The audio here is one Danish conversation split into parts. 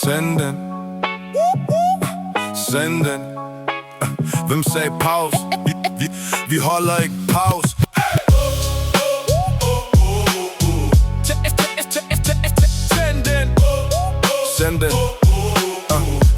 Send den. Send den. Hvem sagde pause? Vi holder ikke pause. Send den. Send den.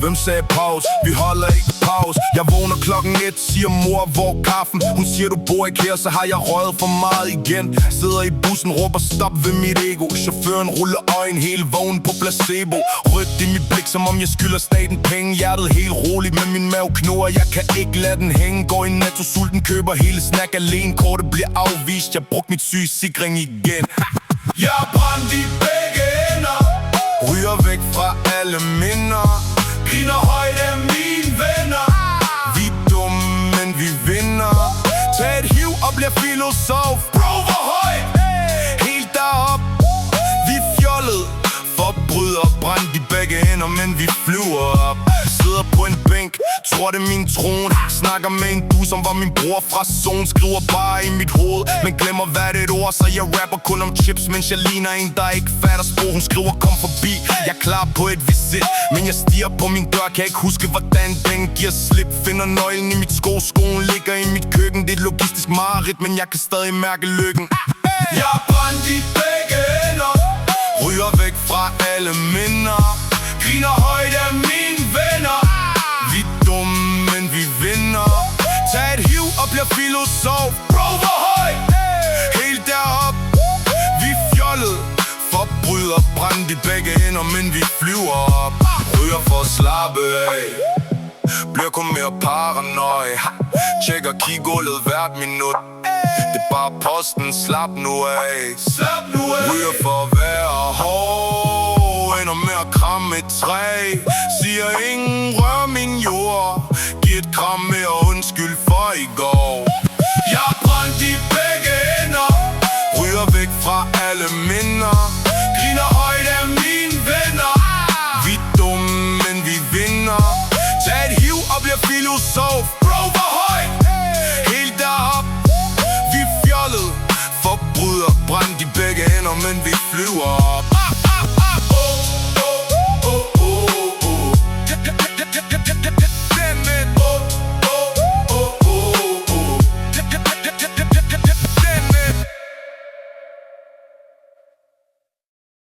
Hvem sagde pause? Vi holder ikke pause. Jeg vågner klokken 1, siger mor, hvor kaffen? Hun siger, du bor ikke her, så har jeg røget for meget igen. Sidder i bussen, råber stop ved mit ego. Chaufføren ruller øjen, helt vågen på placebo. Rødt i mit blik, som om jeg skylder staten penge. Hjertet helt roligt, men min mave knurrer. Jeg kan ikke lade den hænge. Går i Netto sulten, køber hele snack alene. Kortet bliver afvist, jeg brugte mit sygesikring igen. Jeg er brændt i begge ender. Ryger væk fra alle minder. Griner højt af mine venner. Vi er dumme, men vi vinder. Tag et hiv og bliver filosof. Bro, hvor højt? Helt derop. Vi er fjollet. Forbryder brændt i begge ender, men vi flyver op. Sidder på en bænk, tror det er min trone. Snakker med en du, som var min bror fra zone. Skriver bare i mit hoved, men glemmer hvad det er et ord. Så jeg rapper kun om chips, mens jeg ligner en, der ikke fatter sprog. Hun skriver kom forbi, jeg er klar på et visit. Men jeg stiger på min dør, kan ikke huske hvordan den giver slip. Finder nøglen i mit sko, skoen ligger i mit køkken. Det er et logistisk mareridt, men jeg kan stadig mærke lykken. Jeg er brændt i begge ender. Ryger væk fra alle minder. Griner højt af mine venner. Vi er dumme, men vi vinder. Tag et hiv og bliver filosof. Bro, hvor højt? Helt derop. Vi er fjollet. Forbryder brændt i begge ender, men vi flyver op. Ryger for at slappe af. Bliver kun mere paranoid. Tjekker kigullet hvert minut. Det er bare posten, slap nu af. Slap nu af. Ryger for at være hård. Ender med at kramme et træ. Siger ingen